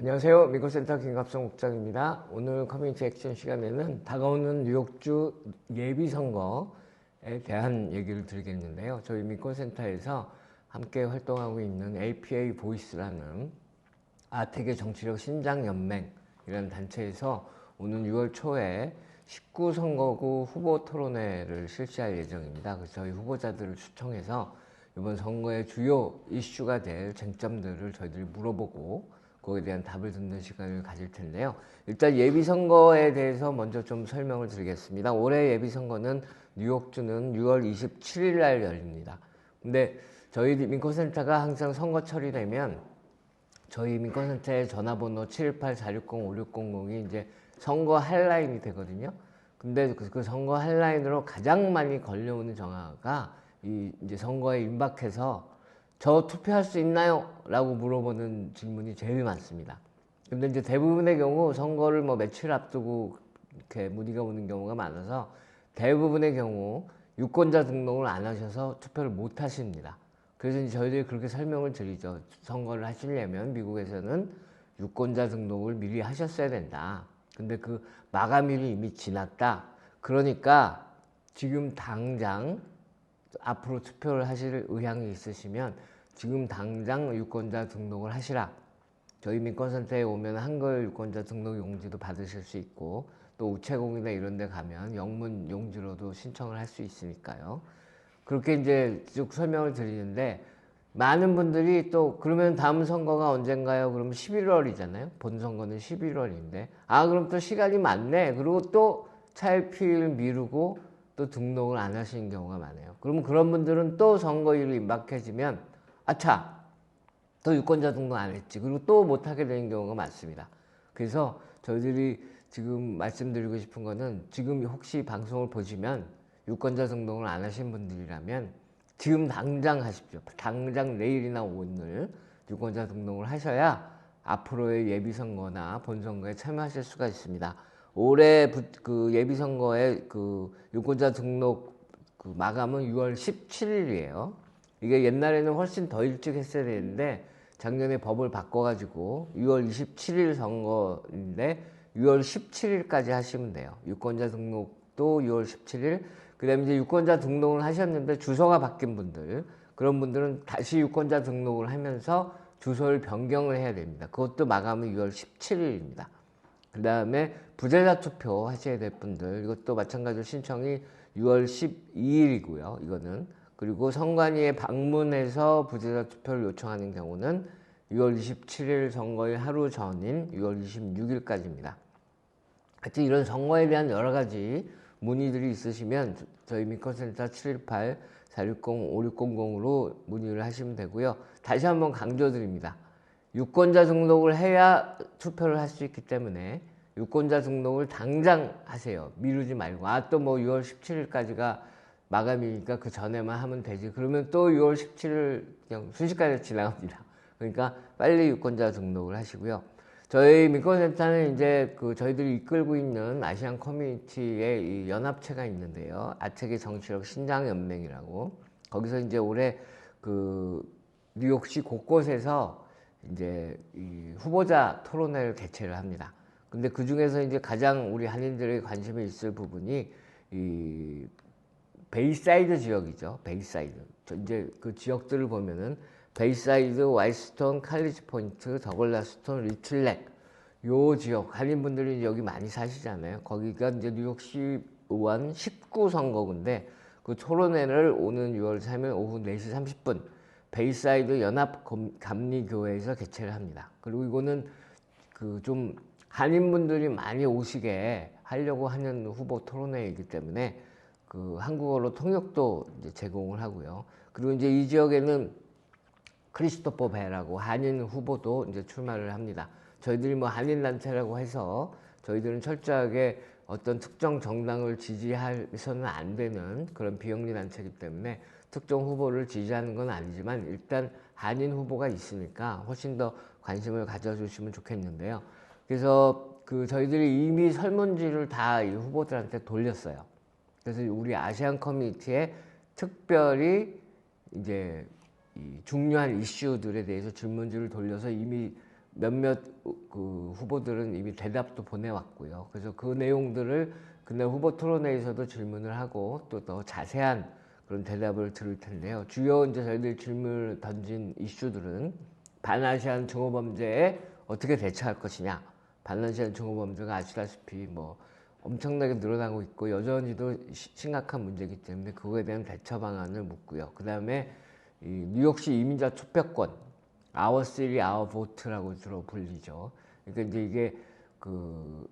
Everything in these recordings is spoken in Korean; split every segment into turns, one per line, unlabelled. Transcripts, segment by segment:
안녕하세요. 미국센터 김갑성 국장입니다. 오늘 커뮤니티 액션 시간에는 다가오는 뉴욕주 예비선거에 대한 얘기를 드리겠는데요. 저희 미국센터에서 함께 활동하고 있는 APA 보이스라는 아태계 정치력 신장연맹이라는 단체에서 오는 6월 초에 19선거구 후보 토론회를 실시할 예정입니다. 그래서 저희 후보자들을 초청해서 이번 선거의 주요 이슈가 될 쟁점들을 저희들이 물어보고 그거에 대한 답을 듣는 시간을 가질 텐데요. 일단 예비선거에 대해서 먼저 좀 설명을 드리겠습니다. 올해 예비선거는 뉴욕주는 6월 27일 날 열립니다. 근데 저희 민권센터가 항상 선거철이 되면 저희 민권센터의 전화번호 718-460-5600이 이제 선거 헬라인이 되거든요. 근데 그 선거 헬라인으로 가장 많이 걸려오는 전화가 이제 선거에 임박해서 저 투표할 수 있나요? 라고 물어보는 질문이 제일 많습니다. 근데 이제 대부분의 경우 선거를 뭐 며칠 앞두고 이렇게 문의가 오는 경우가 많아서 대부분의 경우 유권자 등록을 안 하셔서 투표를 못 하십니다. 그래서 이제 저희들이 그렇게 설명을 드리죠. 선거를 하시려면 미국에서는 유권자 등록을 미리 하셨어야 된다. 근데 그 마감일이 이미 지났다. 그러니까 지금 당장 앞으로 투표를 하실 의향이 있으시면 지금 당장 유권자 등록을 하시라. 저희 민권센터에 오면 한글 유권자 등록 용지도 받으실 수 있고 또 우체국이나 이런 데 가면 영문 용지로도 신청을 할 수 있으니까요. 그렇게 이제 쭉 설명을 드리는데 많은 분들이 또 그러면 다음 선거가 언젠가요? 그러면 11월이잖아요. 본선거는 11월인데 그럼 또 시간이 많네. 그리고 또 차일피일 미루고 또 등록을 안 하시는 경우가 많아요. 그러면 그런 분들은 또 선거일이 임박해지면 아차! 또 유권자 등록 안 했지. 그리고 또 못하게 되는 경우가 많습니다. 그래서 저희들이 지금 말씀드리고 싶은 거는 지금 혹시 방송을 보시면 유권자 등록을 안 하신 분들이라면 지금 당장 하십시오. 당장 내일이나 오늘 유권자 등록을 하셔야 앞으로의 예비선거나 본선거에 참여하실 수가 있습니다. 올해 그 예비선거의 그 유권자 등록 그 마감은 6월 17일이에요. 이게 옛날에는 훨씬 더 일찍 했어야 되는데 작년에 법을 바꿔가지고 6월 27일 선거인데 6월 17일까지 하시면 돼요. 유권자 등록도 6월 17일. 그 다음에 이제 유권자 등록을 하셨는데 주소가 바뀐 분들, 그런 분들은 다시 유권자 등록을 하면서 주소를 변경을 해야 됩니다. 그것도 마감은 6월 17일입니다. 그 다음에 부재자 투표 하셔야 될 분들, 이것도 마찬가지로 신청이 6월 12일이고요. 이거는. 그리고 선관위에 방문해서 부재자 투표를 요청하는 경우는 6월 27일 선거일 하루 전인 6월 26일까지입니다. 하여튼 이런 선거에 대한 여러 가지 문의들이 있으시면 저희 민권센터 718-460-5600으로 문의를 하시면 되고요. 다시 한번 강조드립니다. 유권자 등록을 해야 투표를 할 수 있기 때문에 유권자 등록을 당장 하세요. 미루지 말고 또 뭐 6월 17일까지가 마감이니까 그 전에만 하면 되지. 그러면 또 6월 17일 그냥 순식간에 지나갑니다. 그러니까 빨리 유권자 등록을 하시고요. 저희 민권센터는 이제 저희들이 이끌고 있는 아시안 커뮤니티의 이 연합체가 있는데요. 아태계 정치력 신장연맹이라고. 거기서 이제 올해 뉴욕시 곳곳에서 이제 이 후보자 토론회를 개최를 합니다. 근데 그 중에서 이제 가장 우리 한인들의 관심이 있을 부분이 이 베이사이드 지역이죠. 베이사이드. 이제 그 지역들을 보면은 베이사이드, 와이스톤, 칼리지 포인트, 더글라스톤, 리틀렉 요 지역 한인분들이 여기 많이 사시잖아요. 거기가 이제 뉴욕시 의원 19선거구인데 그 토론회를 오는 6월 3일 오후 4시 30분 베이사이드 연합감리교회에서 개최를 합니다. 그리고 이거는 좀 한인분들이 많이 오시게 하려고 하는 후보 토론회이기 때문에 한국어로 통역도 이제 제공을 하고요. 그리고 이제 이 지역에는 크리스토퍼 베라고 한인 후보도 이제 출마를 합니다. 저희들이 뭐 한인단체라고 해서 저희들은 철저하게 어떤 특정 정당을 지지해서는 안 되는 그런 비영리 단체이기 때문에 특정 후보를 지지하는 건 아니지만 일단 한인 후보가 있으니까 훨씬 더 관심을 가져주시면 좋겠는데요. 그래서 저희들이 이미 설문지를 다 이 후보들한테 돌렸어요. 그래서 우리 아시안 커뮤니티에 특별히 이제 이 중요한 이슈들에 대해서 질문지를 돌려서 이미 몇몇 그 후보들은 이미 대답도 보내왔고요. 그래서 그 내용들을 그날 후보 토론회에서도 질문을 하고 또 더 자세한 그런 대답을 들을 텐데요. 주요 이제 저희들 질문을 던진 이슈들은 반아시안 증오범죄에 어떻게 대처할 것이냐. 반아시안 증오범죄가 아시다시피 뭐 엄청나게 늘어나고 있고 여전히도 심각한 문제이기 때문에 그거에 대한 대처 방안을 묻고요. 그 다음에 이 뉴욕시 이민자 투표권, Our City, Our Vote라고 주로 불리죠. 그러니까 이제 이게 그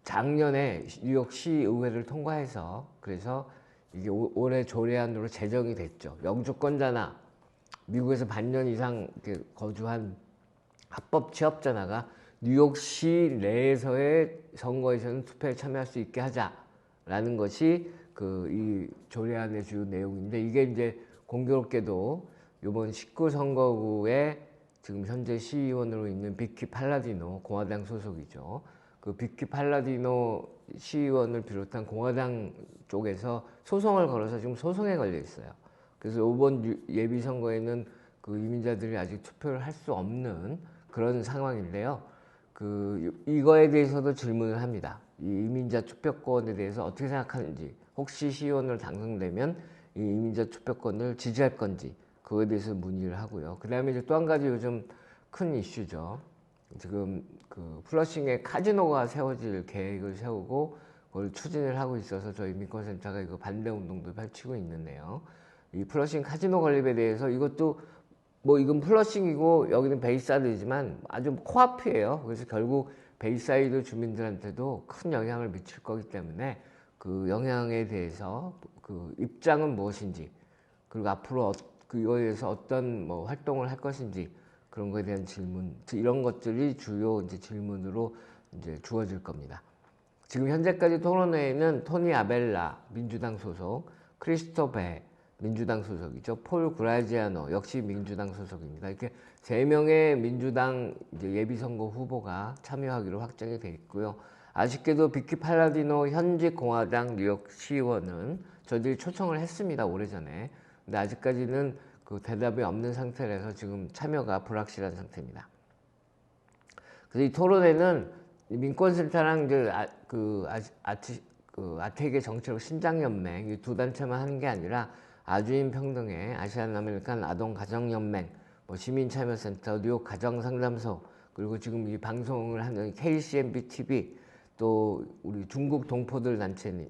작년에 뉴욕시 의회를 통과해서 그래서 이게 올해 조례안으로 제정이 됐죠. 영주권자나 미국에서 반년 이상 거주한 합법 취업자나가 뉴욕시 내에서의 선거에서는 투표에 참여할 수 있게 하자라는 것이 이 조례안의 주요 내용인데 이게 이제 공교롭게도 이번 19선거구에 지금 현재 시의원으로 있는 비키 팔라디노 공화당 소속이죠. 그 비키 팔라디노 시의원을 비롯한 공화당 쪽에서 소송을 걸어서 지금 소송에 걸려 있어요. 그래서 이번 예비 선거에는 그 이민자들이 아직 투표를 할 수 없는 그런 상황인데요. 이거에 대해서도 질문을 합니다. 이 이민자 투표권에 대해서 어떻게 생각하는지, 혹시 시의원으로 당선되면 이 이민자 투표권을 지지할 건지 그거에 대해서 문의를 하고요. 그 다음에 이제 또 한 가지 요즘 큰 이슈죠. 지금 그 플러싱에 카지노가 세워질 계획을 세우고 그걸 추진을 하고 있어서 저희 민권센터가 이거 반대 운동도 펼치고 있는데요. 이 플러싱 카지노 건립에 대해서 이것도 뭐 이건 플러싱이고 여기는 베이사이드이지만 아주 코앞이에요. 그래서 결국 베이사이드 주민들한테도 큰 영향을 미칠 거기 때문에 그 영향에 대해서 그 입장은 무엇인지 그리고 앞으로 그거에 대해서 어떤 뭐 활동을 할 것인지 그런 거에 대한 질문 이런 것들이 주요 이제 질문으로 이제 주어질 겁니다. 지금 현재까지 토론회에는 토니 아벨라 민주당 소속, 크리스토 베 민주당 소속이죠. 폴 그라지아노 역시 민주당 소속입니다. 이렇게 3명의 민주당 이제 예비선거 후보가 참여하기로 확정이 되어 있고요. 아쉽게도 비키 팔라디노 현직 공화당 뉴욕 시의원은 저희들이 초청을 했습니다. 오래전에. 근데 아직까지는 그 대답이 없는 상태라서 지금 참여가 불확실한 상태입니다. 그래서 이 토론회는 민권센터랑 이제 아태계 정치력 신장연맹 이 두 단체만 하는 게 아니라 아주인 평등회, 아시안 아메리칸 아동 가정연맹, 뭐 시민참여센터, 뉴욕 가정상담소, 그리고 지금 이 방송을 하는 KCMB TV, 또 우리 중국 동포들 단체인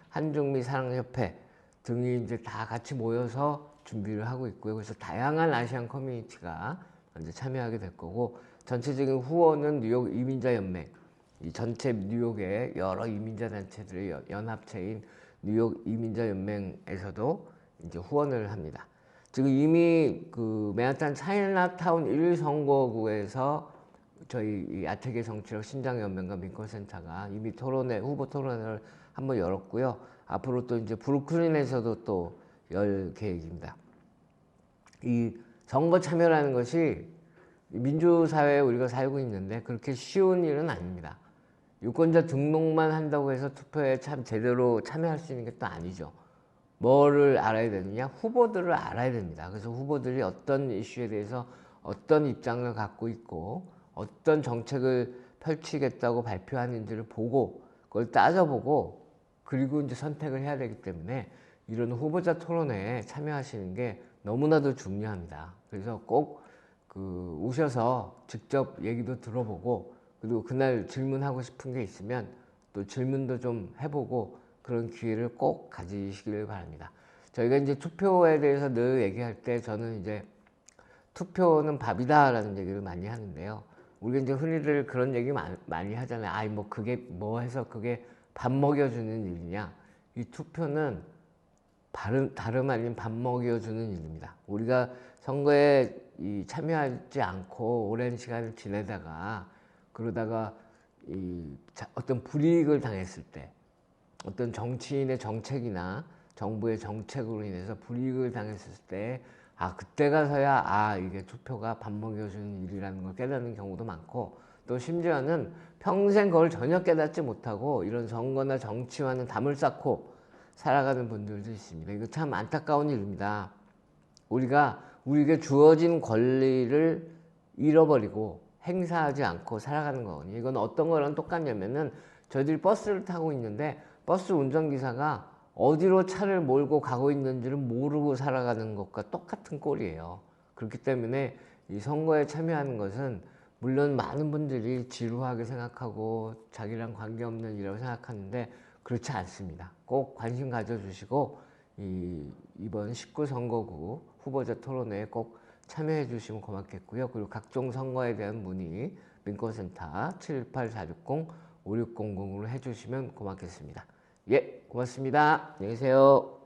한중미 사랑협회 등이 이제 다 같이 모여서 준비를 하고 있고요. 그래서 다양한 아시안 커뮤니티가 이제 참여하게 될 거고, 전체적인 후원은 뉴욕 이민자연맹, 이 전체 뉴욕의 여러 이민자 단체들의 연합체인 뉴욕 이민자연맹에서도 이제 후원을 합니다. 지금 이미 그 맨하탄 차이나타운 1선거구에서 저희 이 아태계 정치력 신장연맹과 민권센터가 이미 후보 토론회를 한번 열었고요. 앞으로 또 이제 브루클린에서도 또 열 계획입니다. 이 선거 참여라는 것이 민주사회에 우리가 살고 있는데 그렇게 쉬운 일은 아닙니다. 유권자 등록만 한다고 해서 투표에 참 제대로 참여할 수 있는 게 또 아니죠. 뭐를 알아야 되느냐? 후보들을 알아야 됩니다. 그래서 후보들이 어떤 이슈에 대해서 어떤 입장을 갖고 있고 어떤 정책을 펼치겠다고 발표하는지를 보고 그걸 따져보고 그리고 이제 선택을 해야 되기 때문에 이런 후보자 토론회에 참여하시는 게 너무나도 중요합니다. 그래서 꼭 오셔서 직접 얘기도 들어보고 그리고 그날 질문하고 싶은 게 있으면 또 질문도 좀 해보고 그런 기회를 꼭 가지시길 바랍니다. 저희가 이제 투표에 대해서 늘 얘기할 때 저는 이제 투표는 밥이다라는 얘기를 많이 하는데요. 우리가 이제 흔히들 그런 얘기 많이 하잖아요. 아이 뭐 그게 뭐 해서 그게 밥 먹여주는 일이냐. 이 투표는 다름 아닌 밥 먹여주는 일입니다. 우리가 선거에 참여하지 않고 오랜 시간을 지내다가 그러다가 어떤 불이익을 당했을 때 어떤 정치인의 정책이나 정부의 정책으로 인해서 불이익을 당했을 때 그때 가서야 이게 투표가 밥 먹여주는 일이라는 걸 깨닫는 경우도 많고 또 심지어는 평생 그걸 전혀 깨닫지 못하고 이런 선거나 정치와는 담을 쌓고 살아가는 분들도 있습니다. 이거 참 안타까운 일입니다. 우리에게 주어진 권리를 잃어버리고 행사하지 않고 살아가는 거거든요. 이건 어떤 거랑 똑같냐면은 저희들이 버스를 타고 있는데 버스 운전기사가 어디로 차를 몰고 가고 있는지를 모르고 살아가는 것과 똑같은 꼴이에요. 그렇기 때문에 이 선거에 참여하는 것은 물론 많은 분들이 지루하게 생각하고 자기랑 관계없는 일이라고 생각하는데 그렇지 않습니다. 꼭 관심 가져주시고 이번 19 선거구 후보자 토론회에 꼭 참여해 주시면 고맙겠고요. 그리고 각종 선거에 대한 문의 민권센터 78460-5600으로 해주시면 고맙겠습니다. 예, 고맙습니다. 안녕히 계세요.